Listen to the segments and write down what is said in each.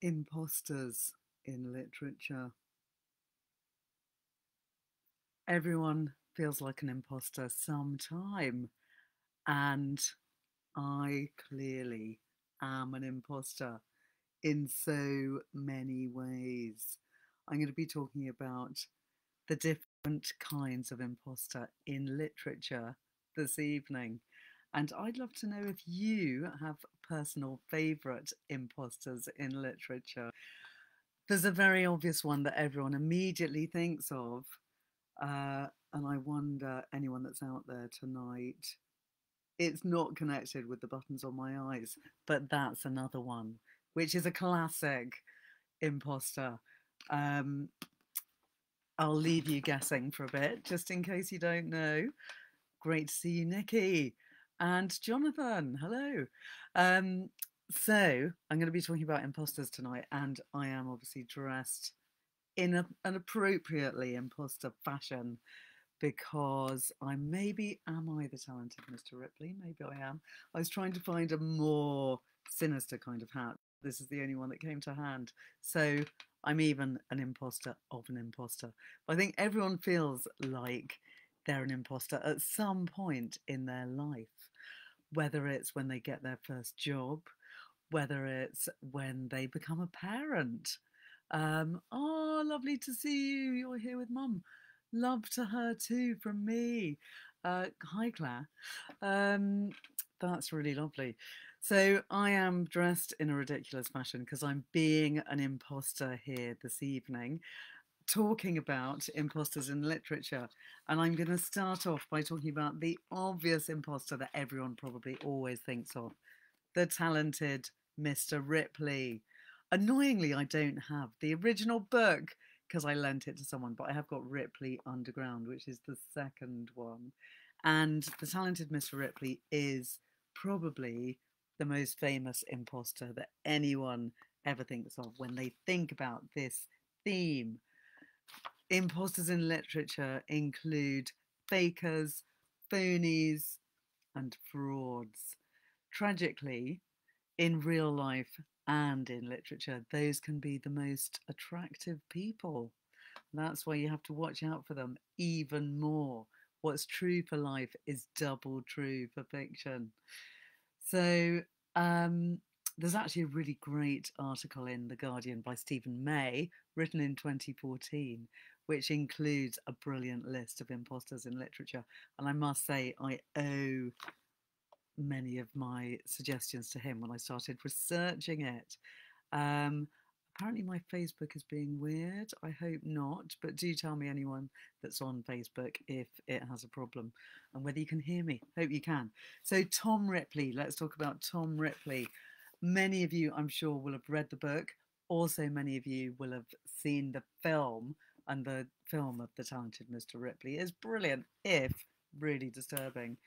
Imposters in literature. Everyone feels like an imposter sometime, and I clearly am an imposter in so many ways. I'm going to be talking about the different kinds of imposter in literature this evening. And I'd love to know if you have personal favourite imposters in literature. There's a very obvious one that everyone immediately thinks of. And I wonder, anyone that's out there tonight, it's not connected with the buttons on my eyes, but that's another one, which is a classic imposter. Um, I'll leave you guessing for a bit, just in case you don't know. Great to see you, Nikki. And Jonathan, hello. So I'm going to be talking about imposters tonight, and I am obviously dressed in an appropriately imposter fashion because am I the talented Mr. Ripley? Maybe I am. I was trying to find a more sinister kind of hat. This is the only one that came to hand. So I'm even an imposter of an imposter. But I think everyone feels like they're an imposter at some point in their life, whether it's when they get their first job, whether it's when they become a parent. Oh, lovely to see you. You're here with Mum. Love to her too from me. Hi, Claire. Um, that's really lovely. So I am dressed in a ridiculous fashion because I'm being an imposter here this evening, talking about imposters in literature. And I'm going to start off by talking about the obvious imposter that everyone probably always thinks of, the talented Mr. Ripley. Annoyingly, I don't have the original book because I lent it to someone, but I have got Ripley Underground, which is the second one. And the talented Mr. Ripley is probably the most famous imposter that anyone ever thinks of when they think about this theme. Imposters in literature include fakers, phonies, and frauds. Tragically, in real life and in literature, those can be the most attractive people. That's why you have to watch out for them even more. What's true for life is double true for fiction. So, there's actually a really great article in The Guardian by Stephen May, written in 2014, which includes a brilliant list of imposters in literature. And I must say, I owe many of my suggestions to him when I started researching it. Um, Apparently, my Facebook is being weird. I hope not, but do tell me, anyone that's on Facebook, if it has a problem and whether you can hear me. Hope you can. So, Tom Ripley, let's talk about Tom Ripley. Many of you, I'm sure, will have read the book. Also, many of you will have seen the film, and the film of The Talented Mr. Ripley is brilliant, if really disturbing,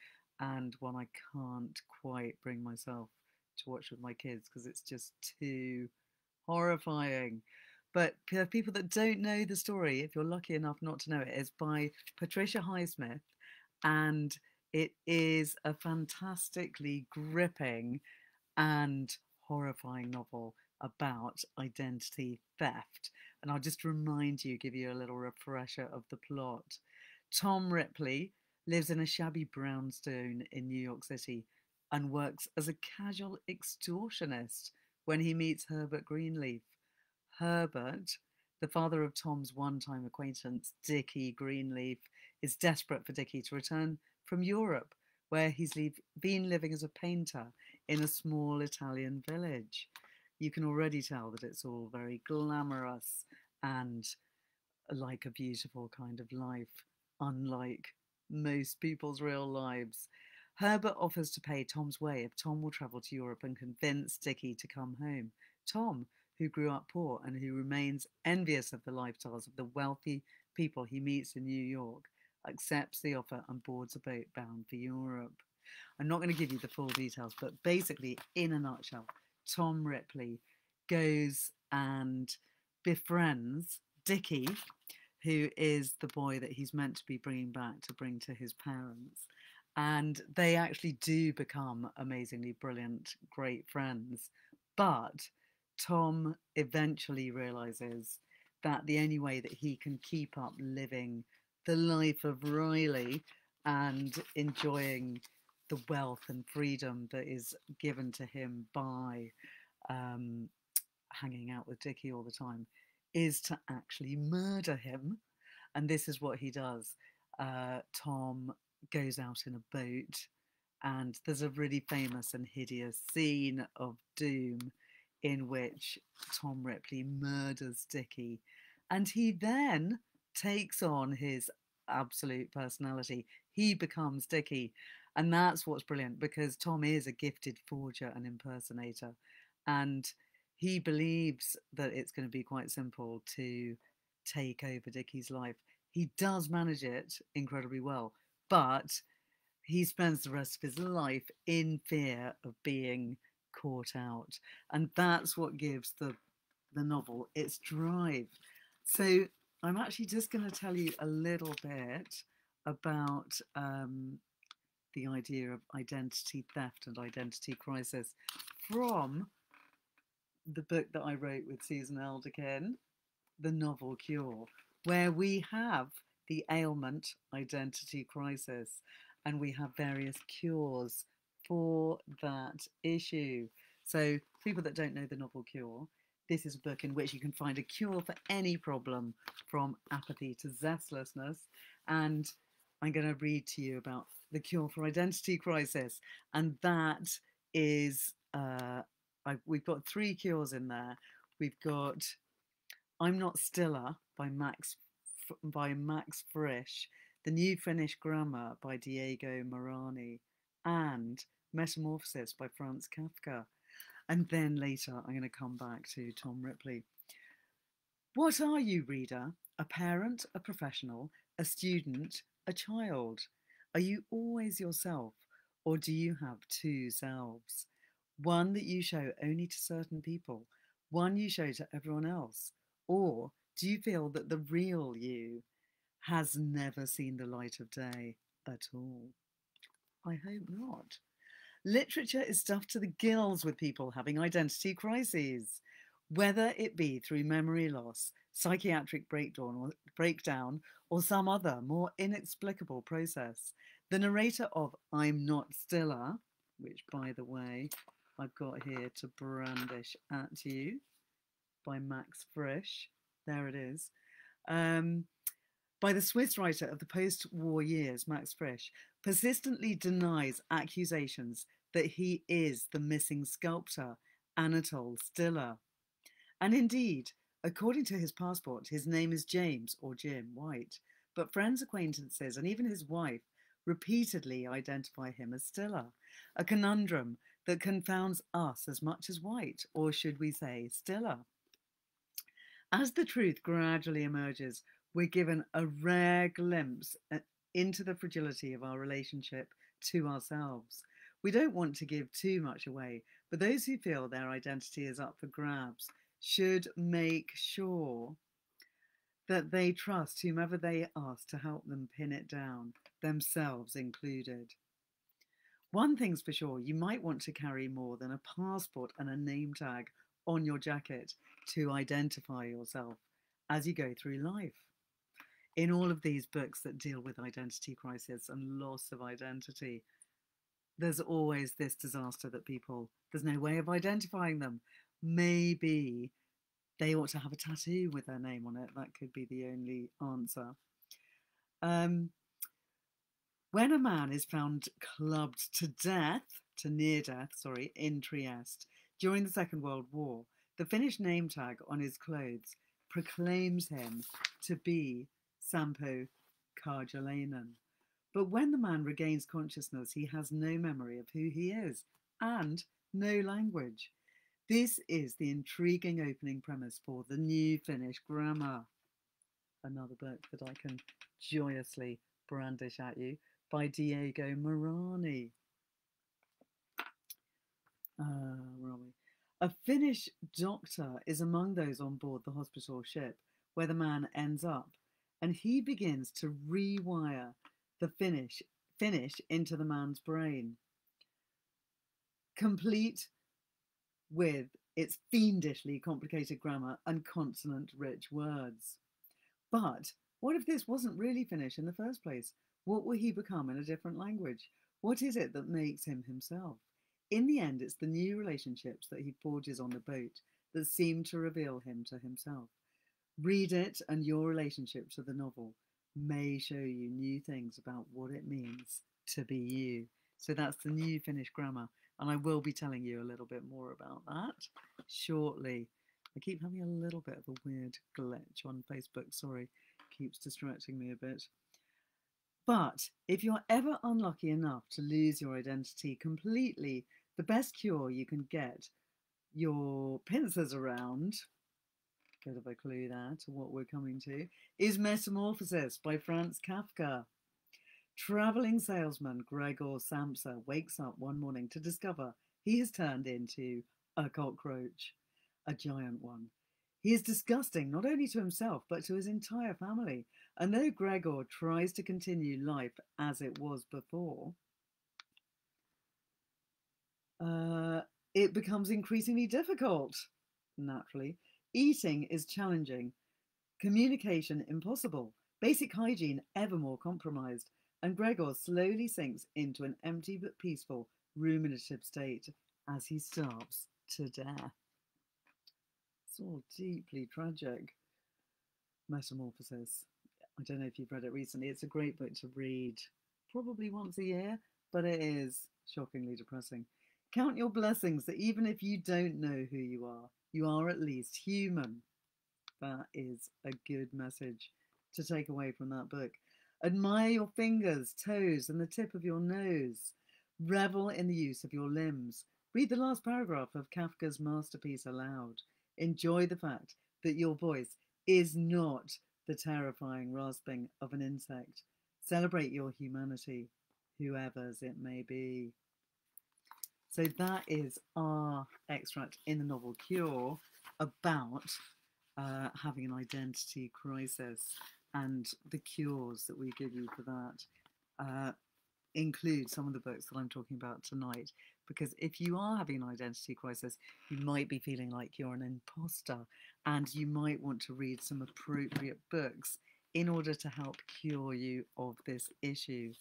and one I can't quite bring myself to watch with my kids because it's just too horrifying. But for people that don't know the story, if you're lucky enough not to know it, it's by Patricia Highsmith, and it is a fantastically gripping and horrifying novel about identity theft. And I'll just remind you, give you a little refresher of the plot. Tom Ripley lives in a shabby brownstone in New York City and works as a casual extortionist when he meets Herbert Greenleaf. Herbert, the father of Tom's one-time acquaintance, Dickie Greenleaf, is desperate for Dickie to return from Europe, where he's been living as a painter in a small Italian village. You can already tell that it's all very glamorous and like a beautiful kind of life, unlike most people's real lives. Herbert offers to pay Tom's way if Tom will travel to Europe and convince Dickie to come home. Tom, who grew up poor and who remains envious of the lifestyles of the wealthy people he meets in New York, accepts the offer and boards a boat bound for Europe. I'm not going to give you the full details, but basically, in a nutshell, Tom Ripley goes and befriends Dickie, who is the boy that he's meant to be bringing back to bring to his parents. And they actually do become amazingly brilliant, great friends. But Tom eventually realizes that the only way that he can keep up living the life of Riley and enjoying the wealth and freedom that is given to him by um, hanging out with Dickie all the time is to actually murder him. And this is what he does. Tom goes out in a boat, and there's a really famous and hideous scene of doom in which Tom Ripley murders Dickie, and he then takes on his absolute personality. He becomes Dickie, and that's what's brilliant, because Tom is a gifted forger and impersonator, and he believes that it's going to be quite simple to take over Dickie's life. He does manage it incredibly well, but he spends the rest of his life in fear of being caught out. And that's what gives the novel its drive. So I'm actually just going to tell you a little bit about the idea of identity theft and identity crisis from the book that I wrote with Susan Elderkin, The Novel Cure, where we have the ailment identity crisis and we have various cures for that issue. So, people that don't know The Novel Cure, this is a book in which you can find a cure for any problem from apathy to zestlessness. And I'm going to read to you about the cure for identity crisis. And that is, we've got 3 cures in there. We've got I'm Not Stiller by Max Frisch, The New Finnish Grammar by Diego Morani, and Metamorphosis by Franz Kafka. And then later I'm going to come back to Tom Ripley. What are you, reader? A parent, a professional, a student, a child? Are you always yourself, or do you have 2 selves? One that you show only to certain people, one you show to everyone else? Or do you feel that the real you has never seen the light of day at all? I hope not. Literature is stuffed to the gills with people having identity crises, whether it be through memory loss, psychiatric breakdown, or some other more inexplicable process. The narrator of I'm Not Stiller, which, by the way, I've got here to brandish at you, by Max Frisch. There it is. By the Swiss writer of the post-war years, Max Frisch, persistently denies accusations that he is the missing sculptor, Anatole Stiller. And indeed, according to his passport, his name is James, or Jim, White, but friends, acquaintances, and even his wife repeatedly identify him as Stiller, a conundrum that confounds us as much as White, or should we say Stiller. As the truth gradually emerges, we're given a rare glimpse into the fragility of our relationship to ourselves. We don't want to give too much away, but those who feel their identity is up for grabs should make sure that they trust whomever they ask to help them pin it down, themselves included. One thing's for sure, you might want to carry more than a passport and a name tag on your jacket to identify yourself as you go through life. In all of these books that deal with identity crisis and loss of identity, there's always this disaster that there's no way of identifying them. Maybe they ought to have a tattoo with their name on it. That could be the only answer. When a man is found clubbed to near death, in Trieste during the Second World War, the Finnish name tag on his clothes proclaims him to be Sampo Karjalainen. But when the man regains consciousness, he has no memory of who he is and no language. This is the intriguing opening premise for The New Finnish Grammar, another book that I can joyously brandish at you, by Diego Morani. Where are we? A Finnish doctor is among those on board the hospital ship where the man ends up, and he begins to rewire the Finnish into the man's brain, complete with It's fiendishly complicated grammar and consonant-rich words. But what if this wasn't really Finnish in the first place? What will he become in a different language? What is it that makes him himself? In the end, it's the new relationships that he forges on the boat that seem to reveal him to himself. Read it, and your relationship to the novel may show you new things about what it means to be you. So that's the new Finnish grammar, and I will be telling you a little bit more about that shortly. I keep having a little bit of a weird glitch on Facebook, sorry, keeps distracting me a bit. But if you're ever unlucky enough to lose your identity completely, the best cure you can get your pincers around, bit of a clue there to what we're coming to, is Metamorphosis by Franz Kafka. Travelling salesman Gregor Samsa wakes up one morning to discover he has turned into a cockroach, a giant one. He is disgusting not only to himself but to his entire family, and though Gregor tries to continue life as it was before, it becomes increasingly difficult. Naturally, eating is challenging, communication impossible, basic hygiene ever more compromised, and Gregor slowly sinks into an empty but peaceful ruminative state as he starves to death. It's all deeply tragic. Metamorphosis. I don't know if you've read it recently. It's a great book to read, probably once a year, but it is shockingly depressing. Count your blessings that even if you don't know who you are at least human. That is a good message to take away from that book. Admire your fingers, toes, and the tip of your nose. Revel in the use of your limbs. Read the last paragraph of Kafka's masterpiece aloud. Enjoy the fact that your voice is not the terrifying rasping of an insect. Celebrate your humanity, whoever's it may be. So that is our extract in the novel Cure about having an identity crisis, and the cures that we give you for that include some of the books that I'm talking about tonight, because if you are having an identity crisis, you might be feeling like you're an imposter, and you might want to read some appropriate books in order to help cure you of this issue.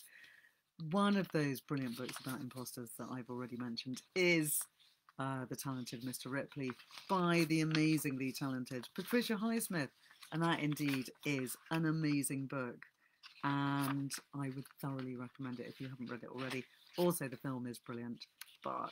One of those brilliant books about imposters that I've already mentioned is The Talented Mr Ripley by the amazingly talented Patricia Highsmith, and that indeed is an amazing book, and I would thoroughly recommend it if you haven't read it already. Also, the film is brilliant, but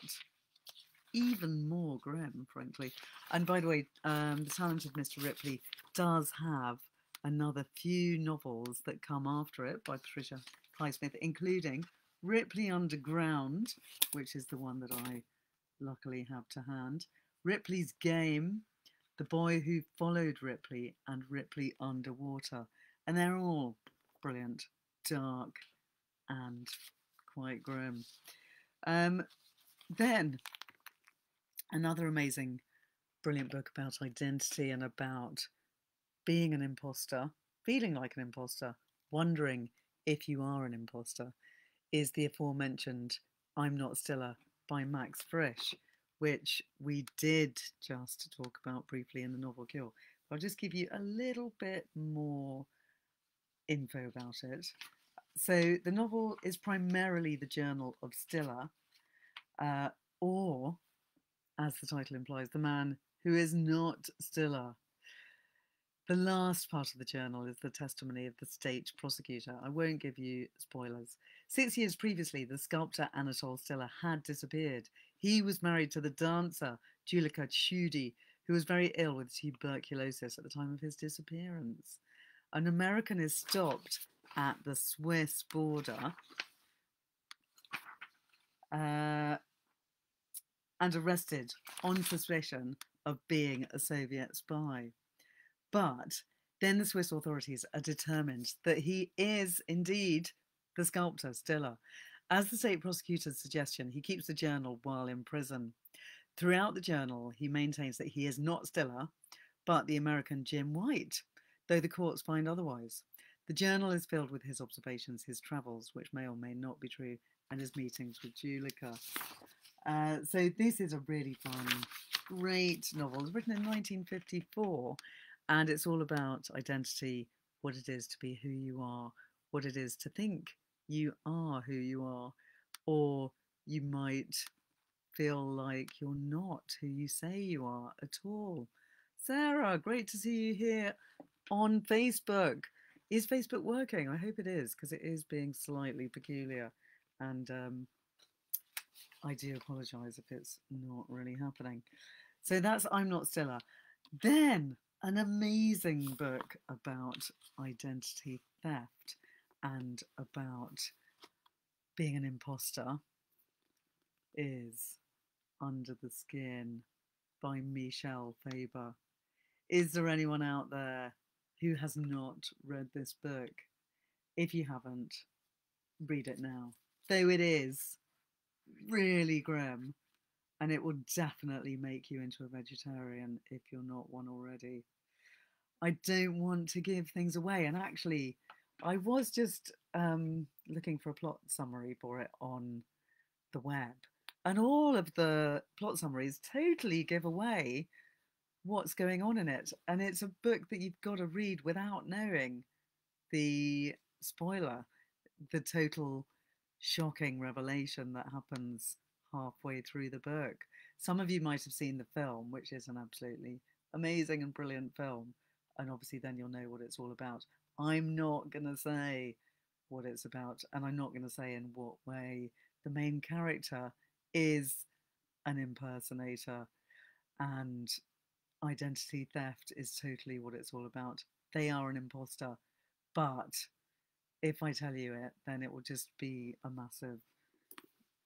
even more grim, frankly. And by the way, The Talented Mr Ripley does have another few novels that come after it by Patricia Highsmith, including Ripley Underground, which is the one that I luckily have to hand, Ripley's Game, The Boy Who Followed Ripley, and Ripley Underwater. And they're all brilliant, dark, and quite grim. Then, another amazing, brilliant book about identity and about being an imposter, feeling like an imposter, wondering if you are an imposter, is the aforementioned I'm Not Stiller by Max Frisch, which we did just talk about briefly in the novel Cure. I'll just give you a little bit more info about it. So the novel is primarily the journal of Stiller, or, as the title implies, the man who is not Stiller. The last part of the journal is the testimony of the state prosecutor. I won't give you spoilers. 6 years previously, the sculptor Anatole Stiller had disappeared. He was married to the dancer Julika Tschudi, who was very ill with tuberculosis at the time of his disappearance. An American is stopped at the Swiss border and arrested on suspicion of being a Soviet spy. But then the Swiss authorities are determined that he is indeed the sculptor Stiller. As the state prosecutor's suggestion, he keeps the journal while in prison. Throughout the journal, he maintains that he is not Stiller, but the American Jim White, though the courts find otherwise. The journal is filled with his observations, his travels, which may or may not be true, and his meetings with Julika. So this is a really fun great novel. It was written in 1954, and it's all about identity, what it is to be who you are, what it is to think you are who you are, or you might feel like you're not who you say you are at all. Sarah, great to see you here on Facebook. Is Facebook working? I hope it is, because it is being slightly peculiar. And I do apologise if it's not really happening. So that's I'm Not Stiller. Then an amazing book about identity theft and about being an imposter is Under the Skin by Michelle Faber. Is there anyone out there who has not read this book? If you haven't, read it now. Though it is really grim, and it will definitely make you into a vegetarian if you're not one already. I don't want to give things away, and actually, I was just looking for a plot summary for it on the web, and all of the plot summaries totally give away what's going on in it. And it's a book that you've got to read without knowing the spoiler, the total shocking revelation that happens halfway through the book. Some of you might have seen the film, which is an absolutely amazing and brilliant film, and obviously then you'll know what it's all about. I'm not going to say what it's about, and I'm not going to say in what way. The main character is an impersonator, and identity theft is totally what it's all about. They are an imposter, but if I tell you it, then it will just be a massive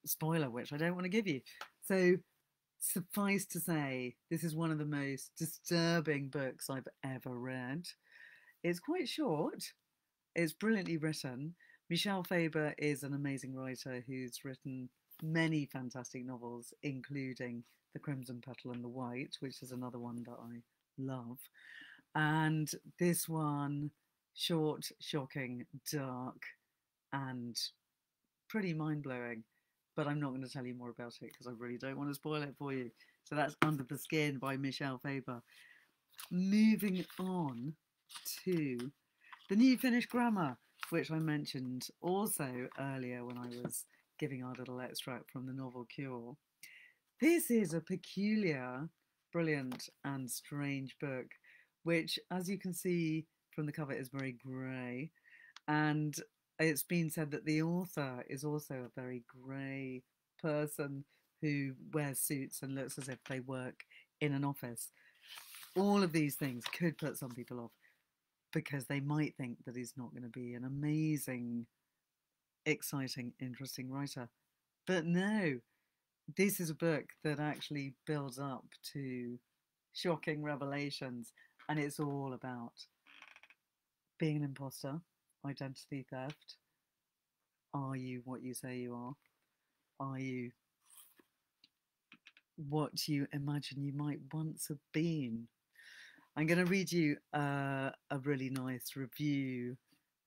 spoiler, which I don't want to give you. So suffice to say, this is one of the most disturbing books I've ever read. It's quite short. It's brilliantly written. Michelle Faber is an amazing writer who's written many fantastic novels, including The Crimson Petal and the White, which is another one that I love. And this one, short, shocking, dark, and pretty mind-blowing. But I'm not going to tell you more about it because I really don't want to spoil it for you. So that's Under the Skin by Michelle Faber. Moving on to the new Finnish Grammar, which I mentioned also earlier when I was giving our little extract from the novel Cure. This is a peculiar, brilliant and strange book, which, as you can see from the cover, is very grey. And it's been said that the author is also a very grey person who wears suits and looks as if they work in an office. All of these things could put some people off because they might think that he's not going to be an amazing, exciting, interesting writer. But no, this is a book that actually builds up to shocking revelations, and it's all about being an imposter, identity theft. Are you what you say you are? Are you what you imagine you might once have been? I'm going to read you a really nice review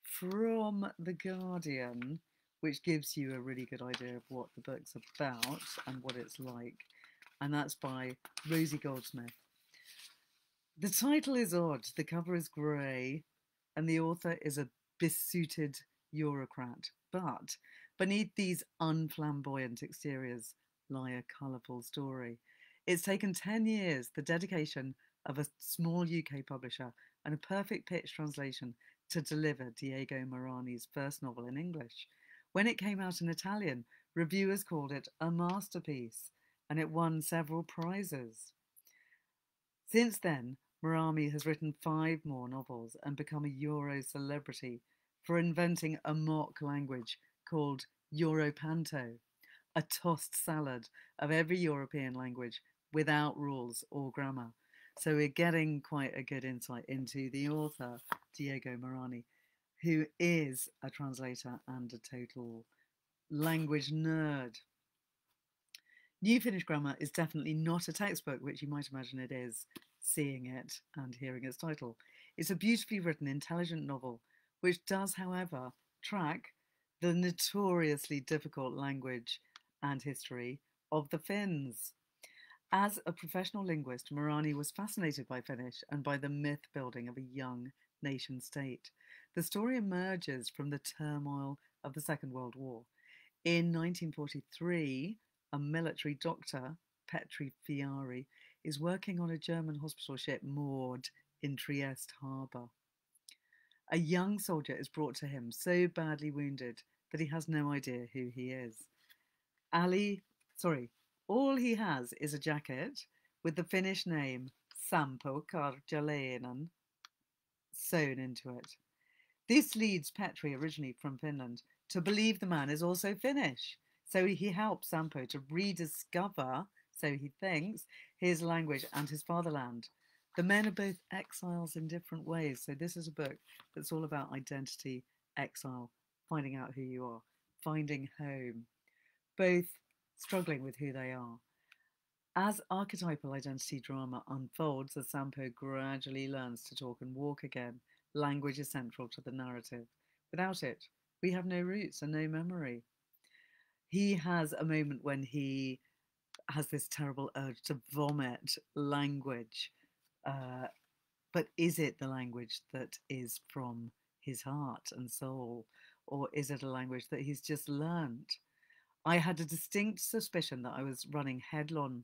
from The Guardian, which gives you a really good idea of what the book's about and what it's like. And that's by Rosie Goldsmith. The title is odd, the cover is grey, and the author is a besuited Eurocrat. But beneath these unflamboyant exteriors lie a colourful story. It's taken 10 years, the dedication of a small UK publisher, and a perfect pitch translation to deliver Diego Morani's first novel in English. When it came out in Italian, reviewers called it a masterpiece, and it won several prizes. Since then, Morani has written 5 more novels and become a Euro celebrity for inventing a mock language called Europanto, a tossed salad of every European language without rules or grammar. So we're getting quite a good insight into the author, Diego Morani, who is a translator and a total language nerd. New Finnish Grammar is definitely not a textbook, which you might imagine it is, seeing it and hearing its title. It's a beautifully written, intelligent novel, which does, however, track the notoriously difficult language and history of the Finns. As a professional linguist, Marani was fascinated by Finnish and by the myth building of a young nation state. The story emerges from the turmoil of the Second World War. In 1943, a military doctor, Petri Fiari, is working on a German hospital ship moored in Trieste harbour. A young soldier is brought to him so badly wounded that he has no idea who he is. All he has is a jacket with the Finnish name Sampo Karjalainen sewn into it. This leads Petri, originally from Finland, to believe the man is also Finnish. So he helps Sampo to rediscover, so he thinks, his language and his fatherland. The men are both exiles in different ways. So this is a book that's all about identity, exile, finding out who you are, finding home, both struggling with who they are. As archetypal identity drama unfolds, as Sampo gradually learns to talk and walk again, language is central to the narrative. Without it, we have no roots and no memory. He has a moment when he has this terrible urge to vomit language. But is it the language that is from his heart and soul? Or is it a language that he's just learned? I had a distinct suspicion that I was running headlong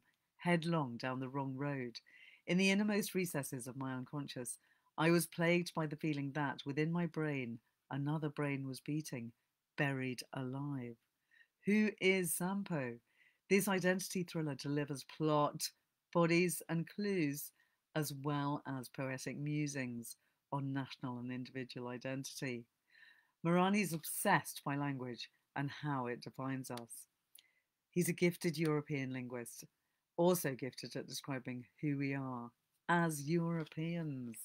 down the wrong road. In the innermost recesses of my unconscious, I was plagued by the feeling that within my brain, another brain was beating, buried alive. Who is Sampo? This identity thriller delivers plot, bodies, and clues, as well as poetic musings on national and individual identity. Marani's obsessed by language and how it defines us. He's a gifted European linguist, also gifted at describing who we are as Europeans.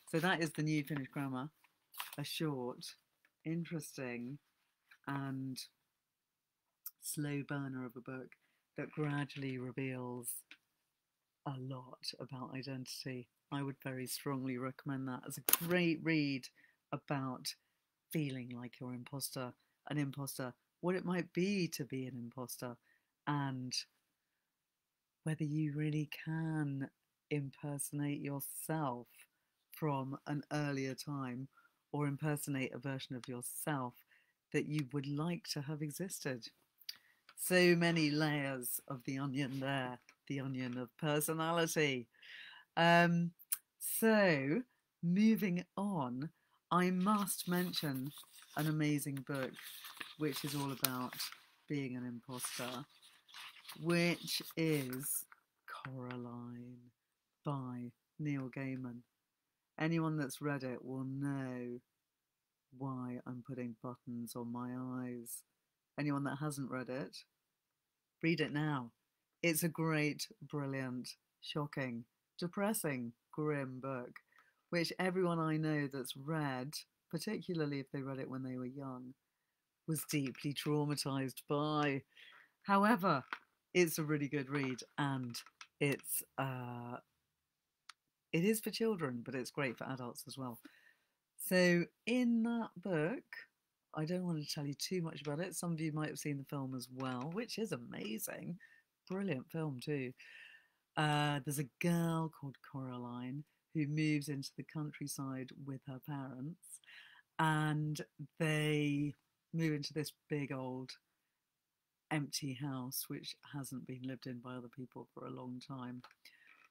So that is the new Finnish Grammar, a short, interesting, and slow burner of a book that gradually reveals a lot about identity. I would very strongly recommend that as a great read about feeling like you're an imposter, what it might be to be an imposter, and whether you really can impersonate yourself from an earlier time or impersonate a version of yourself that you would like to have existed. So many layers of the onion there, the onion of personality. So moving on, I must mention an amazing book which is all about being an imposter, which is Coraline by Neil Gaiman. Anyone that's read it will know why I'm putting buttons on my eyes. Anyone that hasn't read it, read it now. It's a great, brilliant, shocking, depressing, grim book, which everyone I know that's read, particularly if they read it when they were young, was deeply traumatized by. However, it's a really good read, and it is for children, but it's great for adults as well. So in that book, I don't want to tell you too much about it. Some of you might have seen the film as well, which is amazing. Brilliant film too. There's a girl called Coraline who moves into the countryside with her parents, and they move into this big old empty house which hasn't been lived in by other people for a long time.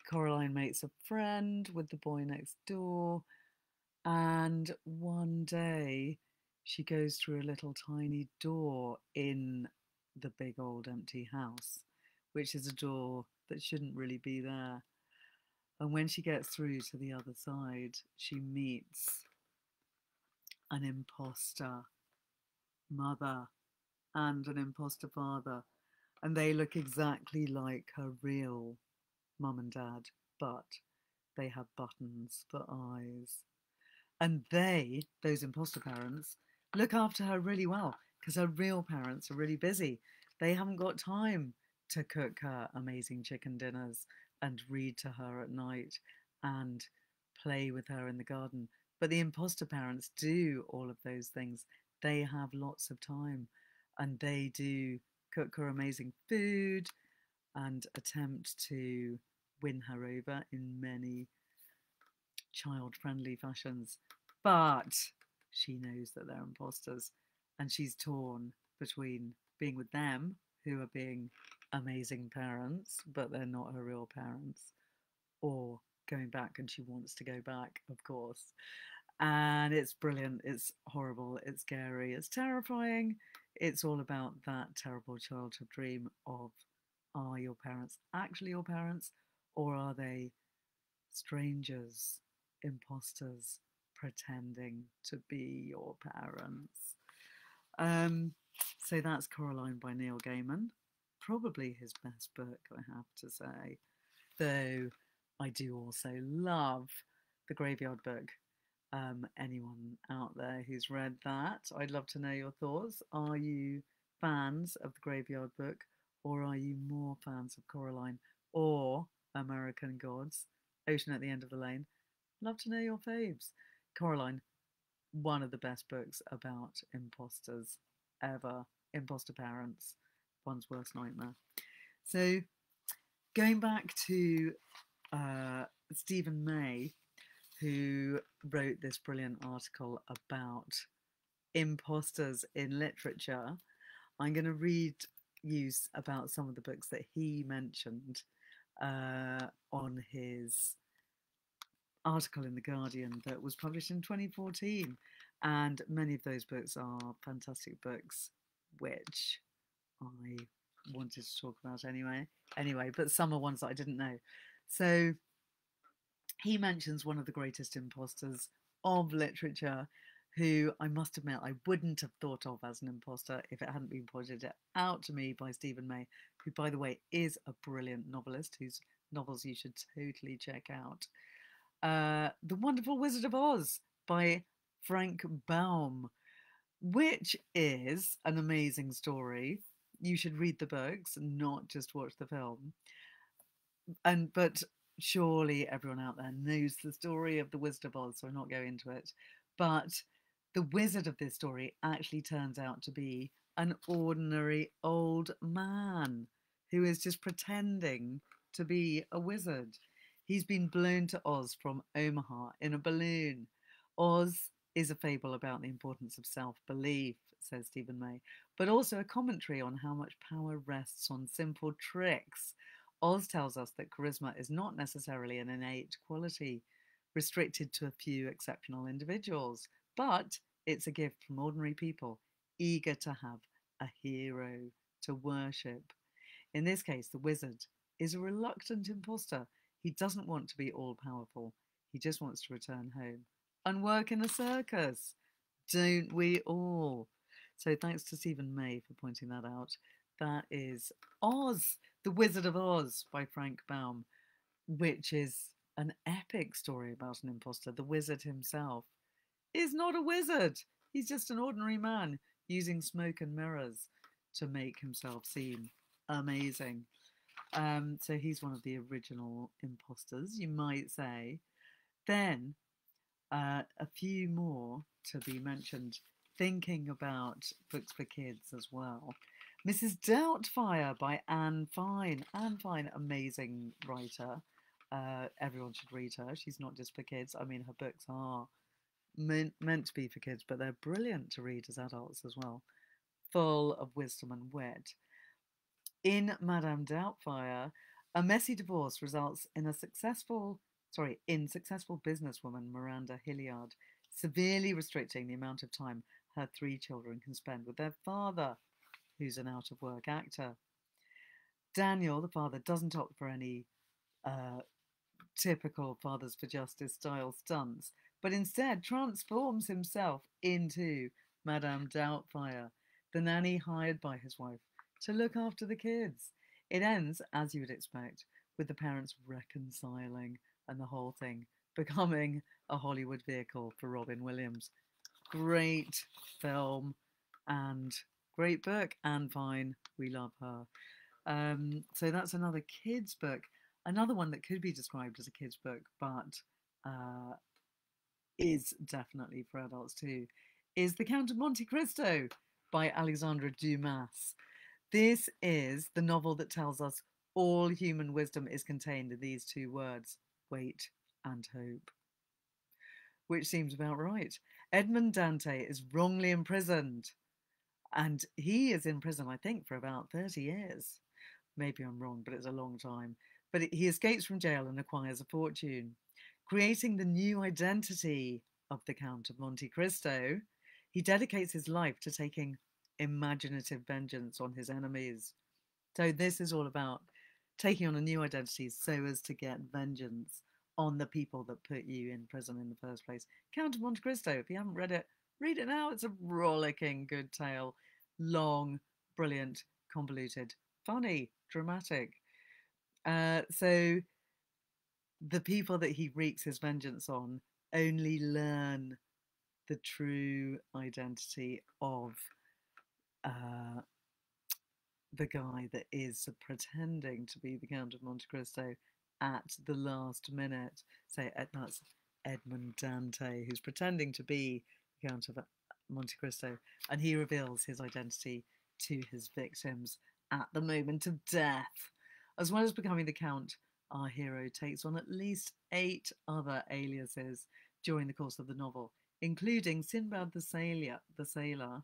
Coraline makes a friend with the boy next door, and one day she goes through a little tiny door in the big old empty house, which is a door that shouldn't really be there. And when she gets through to the other side, she meets an imposter mother and an imposter father, and they look exactly like her real mum and dad, but they have buttons for eyes. And they, those imposter parents, look after her really well because her real parents are really busy. They haven't got time to cook her amazing chicken dinners and read to her at night and play with her in the garden. But the imposter parents do all of those things. They have lots of time and they do cook her amazing food and attempt to win her over in many child-friendly fashions. But she knows that they're imposters, and she's torn between being with them, who are being amazing parents, but they're not her real parents, or going back, and she wants to go back, of course. And it's brilliant, it's horrible, it's scary, it's terrifying. It's all about that terrible childhood dream of, are your parents actually your parents, or are they strangers, imposters, pretending to be your parents? Um, so that's Coraline by Neil Gaiman. Probably his best book, I have to say. Though I do also love The Graveyard Book. Anyone out there who's read that, I'd love to know your thoughts. Are you fans of The Graveyard Book, or are you more fans of Coraline or American Gods, Ocean at the End of the Lane? Love to know your faves. Coraline, one of the best books about imposters ever, imposter parents, one's worst nightmare. So going back to Stephen May, who wrote this brilliant article about imposters in literature, I'm going to read you about some of the books that he mentioned on his article in The Guardian that was published in 2014. And many of those books are fantastic books, which I wanted to talk about anyway, but some are ones that I didn't know. So he mentions one of the greatest imposters of literature, who I must admit I wouldn't have thought of as an imposter if it hadn't been pointed out to me by Stephen May, who, by the way, is a brilliant novelist whose novels you should totally check out. The Wonderful Wizard of Oz by Frank Baum, which is an amazing story. You should read the books, not just watch the film. But surely everyone out there knows the story of the Wizard of Oz, so I'll not go into it. But the wizard of this story actually turns out to be an ordinary old man who is just pretending to be a wizard. He's been blown to Oz from Omaha in a balloon. Oz is a fable about the importance of self-belief, says Stephen May, but also a commentary on how much power rests on simple tricks. Oz tells us that charisma is not necessarily an innate quality restricted to a few exceptional individuals, but it's a gift from ordinary people eager to have a hero to worship. In this case, the wizard is a reluctant imposter. He doesn't want to be all-powerful. He just wants to return home and work in a circus. Don't we all? So thanks to Stephen May for pointing that out. That is Oz, The Wizard of Oz by Frank Baum, which is an epic story about an imposter. The wizard himself is not a wizard. He's just an ordinary man using smoke and mirrors to make himself seem amazing. So he's one of the original imposters, you might say. Then a few more to be mentioned, thinking about books for kids as well. Mrs. Doubtfire by Anne Fine. Anne Fine, amazing writer. Everyone should read her. She's not just for kids. I mean, her books are meant to be for kids, but they're brilliant to read as adults as well, full of wisdom and wit. In Madame Doubtfire, a messy divorce results in successful businesswoman Miranda Hilliard severely restricting the amount of time her 3 children can spend with their father, who's an out-of-work actor. Daniel, the father, doesn't opt for any typical Fathers for Justice style stunts, but instead transforms himself into Madame Doubtfire, the nanny hired by his wife to look after the kids. It ends, as you would expect, with the parents reconciling and the whole thing becoming a Hollywood vehicle for Robin Williams. Great film and great book. Anne Fine, we love her. So that's another kids' book. Another one that could be described as a kids' book, but is definitely for adults too, is The Count of Monte Cristo by Alexandre Dumas. This is the novel that tells us all human wisdom is contained in these two words, wait and hope. Which seems about right. Edmond Dante is wrongly imprisoned, and he is in prison, I think, for about 30 years. Maybe I'm wrong, but it's a long time. But he escapes from jail and acquires a fortune. Creating the new identity of the Count of Monte Cristo, he dedicates his life to taking imaginative vengeance on his enemies. So this is all about taking on a new identity so as to get vengeance on the people that put you in prison in the first place. Count of Monte Cristo, if you haven't read it, read it now. It's a rollicking good tale. Long, brilliant, convoluted, funny, dramatic. So the people that he wreaks his vengeance on only learn the true identity of the guy that is pretending to be the Count of Monte Cristo at the last minute. So that's Edmond Dante, who's pretending to be the Count of Monte Cristo, and he reveals his identity to his victims at the moment of death. As well as becoming the Count, our hero takes on at least 8 other aliases during the course of the novel, including Sinbad the sailor,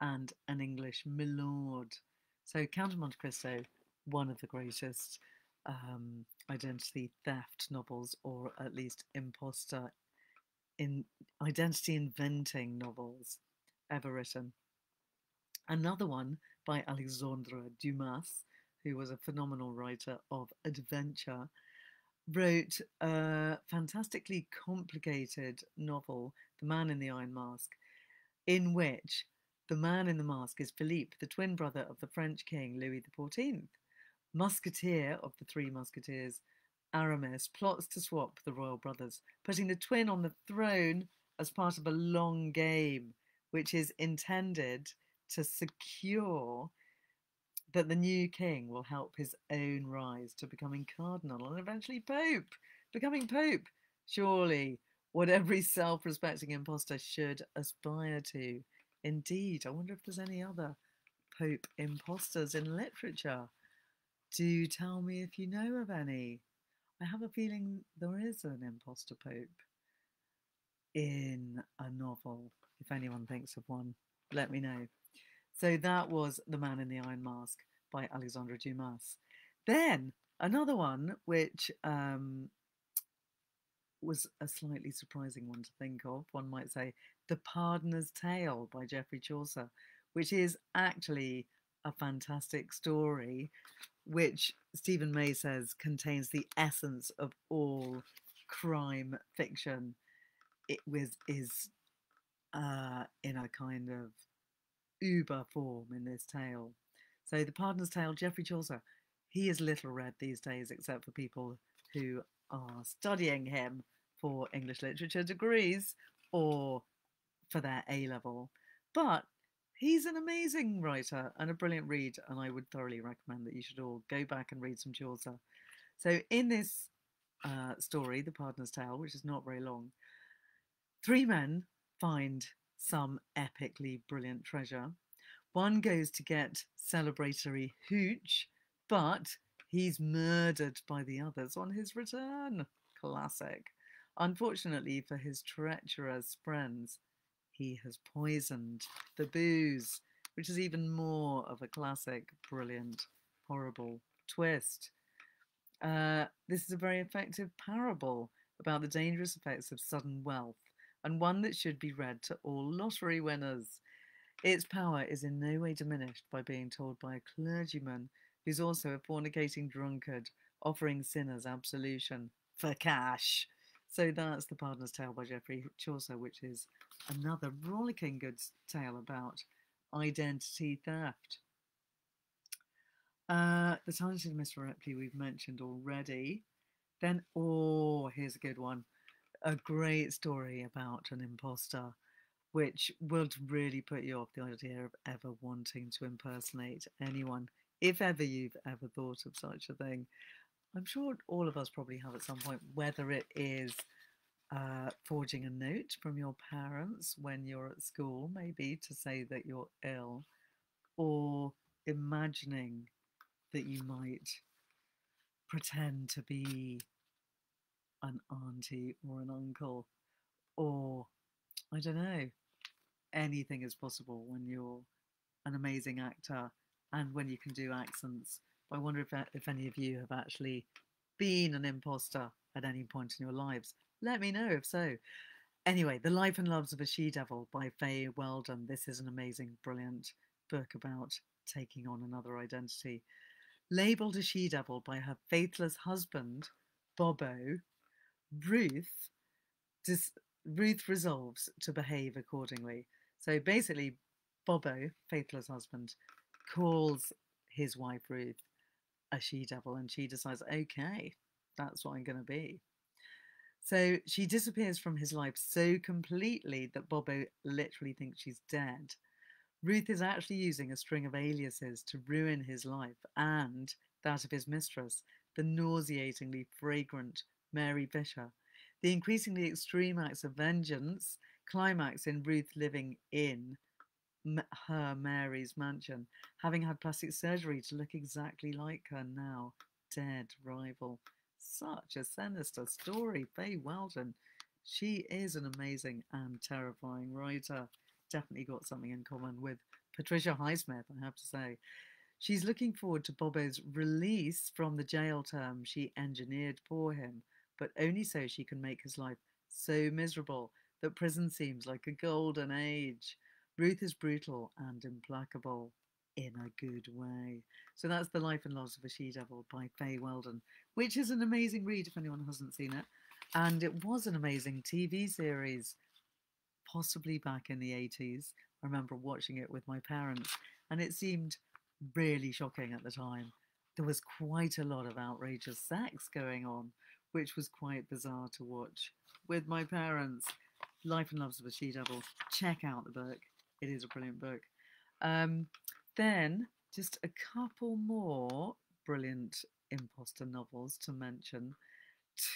and an English milord. So Count of Monte Cristo, one of the greatest identity theft novels, or at least imposter in identity inventing novels ever written. Another one by Alexandre Dumas, who was a phenomenal writer of adventure, wrote a fantastically complicated novel, The Man in the Iron Mask, in which the man in the mask is Philippe, the twin brother of the French king Louis XIV. Musketeer of the Three Musketeers, Aramis plots to swap the royal brothers, putting the twin on the throne as part of a long game, which is intended to secure that the new king will help his own rise to becoming cardinal and eventually pope. Becoming pope, surely what every self-respecting imposter should aspire to. Indeed, I wonder if there's any other pope imposters in literature. Do tell me if you know of any. I have a feeling there is an imposter pope in a novel. If anyone thinks of one, let me know. So that was The Man in the Iron Mask by Alexandre Dumas. Then another one, which was a slightly surprising one to think of, one might say, The Pardoner's Tale by Geoffrey Chaucer, which is actually a fantastic story, which Stephen May says contains the essence of all crime fiction. It is in a kind of uber form in this tale. So The Pardoner's Tale, Geoffrey Chaucer, he is little read these days, except for people who are studying him for English literature degrees or for their A-level. But he's an amazing writer and a brilliant read, and I would thoroughly recommend that you should all go back and read some Chaucer. So in this story, The Pardoner's Tale, which is not very long, 3 men find some epically brilliant treasure. One goes to get celebratory hooch, but he's murdered by the others on his return. Classic. Unfortunately for his treacherous friends, he has poisoned the booze, which is even more of a classic, brilliant, horrible twist. This is a very effective parable about the dangerous effects of sudden wealth, and one that should be read to all lottery winners. Its power is in no way diminished by being told by a clergyman who's also a fornicating drunkard, offering sinners absolution for cash. So that's The Pardoner's Tale by Geoffrey Chaucer, which is another rollicking good tale about identity theft. The Talented Mr Ripley we've mentioned already. Then, here's a good one. A great story about an imposter, which will really put you off the idea of ever wanting to impersonate anyone, if ever you've ever thought of such a thing. I'm sure all of us probably have at some point, whether it is forging a note from your parents when you're at school, maybe to say that you're ill, or imagining that you might pretend to be an auntie or an uncle, or I don't know, anything is possible when you're an amazing actor and when you can do accents. I wonder if any of you have actually been an imposter at any point in your lives. Let me know if so. Anyway, The Life and Loves of a She-Devil by Faye Weldon. This is an amazing, brilliant book about taking on another identity. Labelled a she-devil by her faithless husband, Bobo, Ruth, Ruth resolves to behave accordingly. So basically, Bobo, faithless husband, calls his wife Ruth a she-devil, and she decides, okay, that's what I'm going to be. So she disappears from his life so completely that Bobo literally thinks she's dead. Ruth is actually using a string of aliases to ruin his life and that of his mistress, the nauseatingly fragrant Mary Fisher. The increasingly extreme acts of vengeance climax in Ruth living in her Mary's mansion, having had plastic surgery to look exactly like her now dead rival. Such a sinister story. Faye Weldon. She is an amazing and terrifying writer. Definitely got something in common with Patricia Highsmith, I have to say. She's looking forward to Bobo's release from the jail term she engineered for him, but only so she can make his life so miserable that prison seems like a golden age. Ruth is brutal and implacable in a good way. So that's The Life and Loves of a She-Devil by Faye Weldon, which is an amazing read if anyone hasn't seen it. And it was an amazing TV series, possibly back in the 80s. I remember watching it with my parents, and it seemed really shocking at the time. There was quite a lot of outrageous sex going on, which was quite bizarre to watch with my parents. Life and Loves of a She-Devil. Check out the book. It is a brilliant book. Then just a couple more brilliant imposter novels to mention.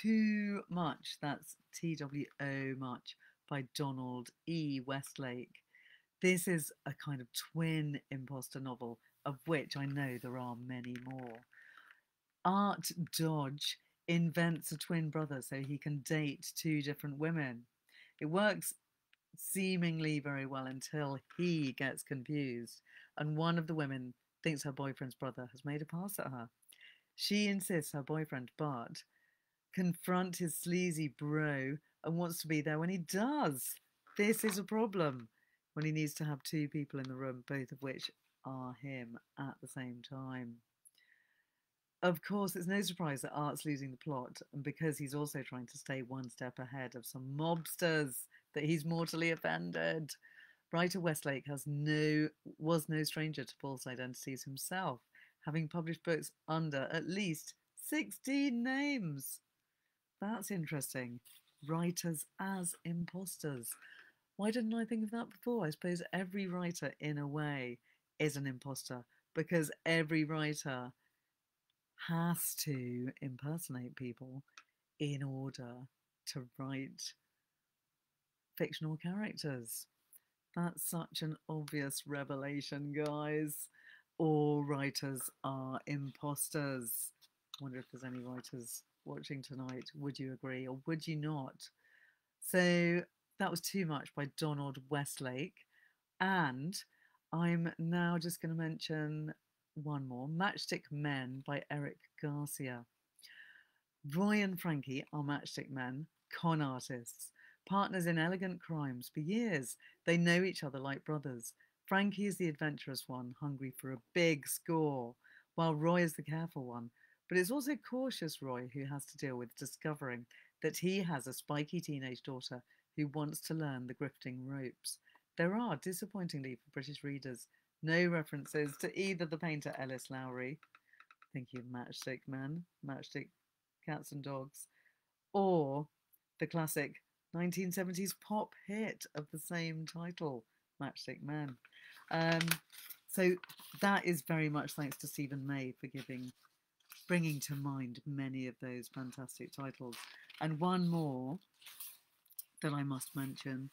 Too Much, that's TWO Much, by Donald E. Westlake. This is a kind of twin imposter novel, of which I know there are many more. Art Dodge invents a twin brother so he can date two different women. It works seemingly very well until he gets confused, and one of the women thinks her boyfriend's brother has made a pass at her. She insists her boyfriend, Bart, confront his sleazy bro and wants to be there when he does. This is a problem when he needs to have two people in the room, both of which are him at the same time. Of course, it's no surprise that Art's losing the plot, and because he's also trying to stay one step ahead of some mobsters, that he's mortally offended. Writer Westlake was no stranger to false identities himself, having published books under at least 16 names. That's interesting. Writers as imposters. Why didn't I think of that before? I suppose every writer, in a way, is an imposter because every writer has to impersonate people in order to write fictional characters. That's such an obvious revelation, guys. All writers are imposters. I wonder if there's any writers watching tonight. Would you agree or would you not? So that was Too Much by Donald Westlake. And I'm now just going to mention one more, Matchstick Men by Eric Garcia. Roy and Frankie are matchstick men, con artists, partners in elegant crimes for years. They know each other like brothers. Frankie is the adventurous one, hungry for a big score, while Roy is the careful one. But it's also cautious Roy who has to deal with discovering that he has a spiky teenage daughter who wants to learn the grifting ropes. There are, disappointingly for British readers, no references to either the painter Ellis Lowry, thinking of Matchstick Men, Matchstick Cats and Dogs, or the classic 1970s pop hit of the same title, Matchstick Men. So that is very much thanks to Stephen May for bringing to mind many of those fantastic titles. And one more that I must mention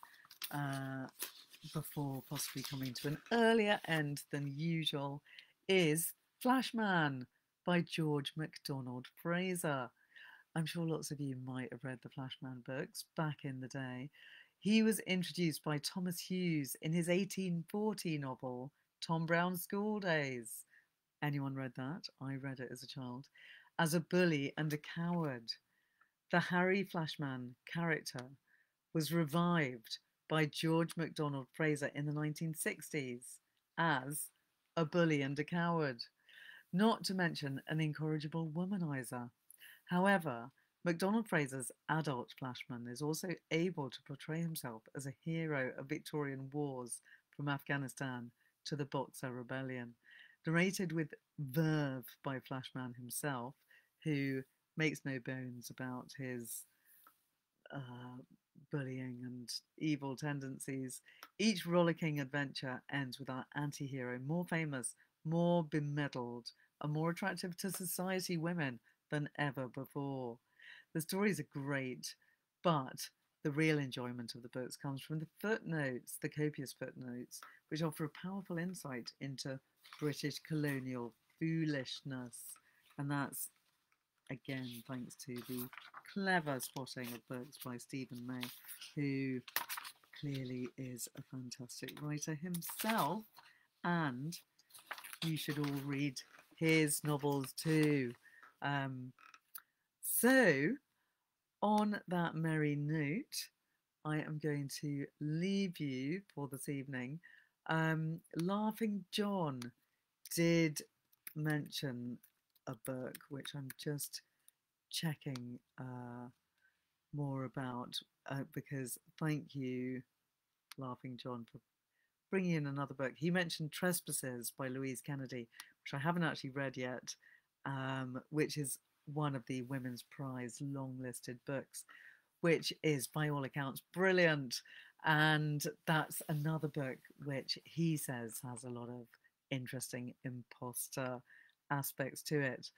before possibly coming to an earlier end than usual is Flashman by George MacDonald Fraser. I'm sure lots of you might have read the Flashman books back in the day. He was introduced by Thomas Hughes in his 1840 novel, Tom Brown's School Days. Anyone read that? I read it as a child. As a bully and a coward. The Harry Flashman character was revived by George MacDonald Fraser in the 1960s as a bully and a coward, not to mention an incorrigible womanizer. However, MacDonald Fraser's adult Flashman is also able to portray himself as a hero of Victorian wars from Afghanistan to the Boxer Rebellion, narrated with verve by Flashman himself, who makes no bones about his bullying and evil tendencies. Each rollicking adventure ends with our anti-hero more famous, more bemedalled, and more attractive to society women than ever before. The stories are great, but the real enjoyment of the books comes from the footnotes, the copious footnotes, which offer a powerful insight into British colonial foolishness. And that's, again, thanks to the clever spotting of books by Stephen May, who clearly is a fantastic writer himself. And you should all read his novels too. So, on that merry note, I am going to leave you for this evening. Laughing John did mention a book which I'm just checking more about because thank you, Laughing John, for bringing in another book. He mentioned Trespasses by Louise Kennedy, which I haven't actually read yet, which is one of the Women's Prize long-listed books, which is, by all accounts, brilliant. And that's another book which he says has a lot of interesting imposter aspects to it.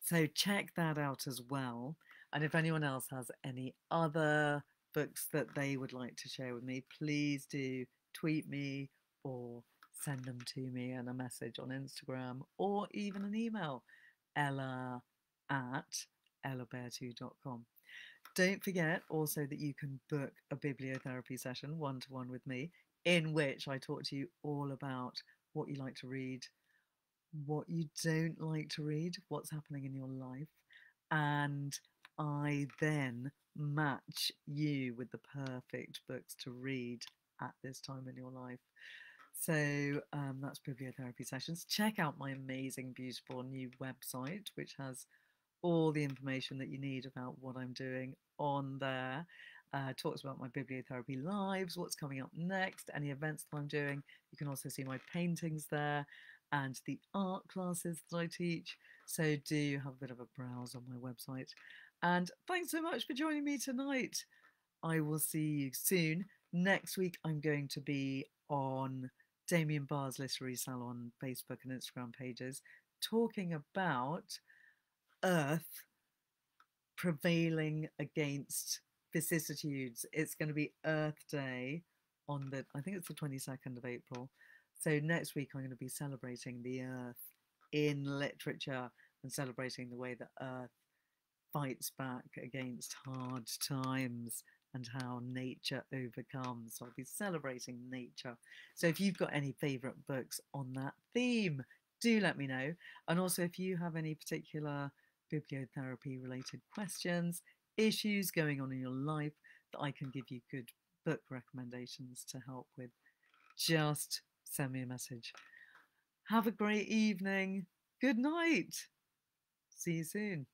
So check that out as well. And if anyone else has any other books that they would like to share with me, please do tweet me or send them to me in a message on Instagram or even an email, ella@ellabeartooth.com. Don't forget also that you can book a bibliotherapy session one-to-one with me, in which I talk to you all about what you like to read, what you don't like to read, what's happening in your life, and I then match you with the perfect books to read at this time in your life. So that's bibliotherapy sessions. Check out my amazing, beautiful new website, which has all the information that you need about what I'm doing on there. Talks about my bibliotherapy lives, what's coming up next, any events that I'm doing. You can also see my paintings there and the art classes that I teach. So do have a bit of a browse on my website. And thanks so much for joining me tonight. I will see you soon. Next week, I'm going to be on Damien Barr's Literary Salon Facebook and Instagram pages, talking about Earth prevailing against vicissitudes. It's going to be Earth Day on I think it's the 22nd of April. So next week I'm going to be celebrating the Earth in literature and celebrating the way that Earth fights back against hard times and how nature overcomes. So I'll be celebrating nature. So if you've got any favourite books on that theme, do let me know. And also if you have any particular bibliotherapy related questions, issues going on in your life that I can give you good book recommendations to help with, just send me a message. Have a great evening. Good night. See you soon.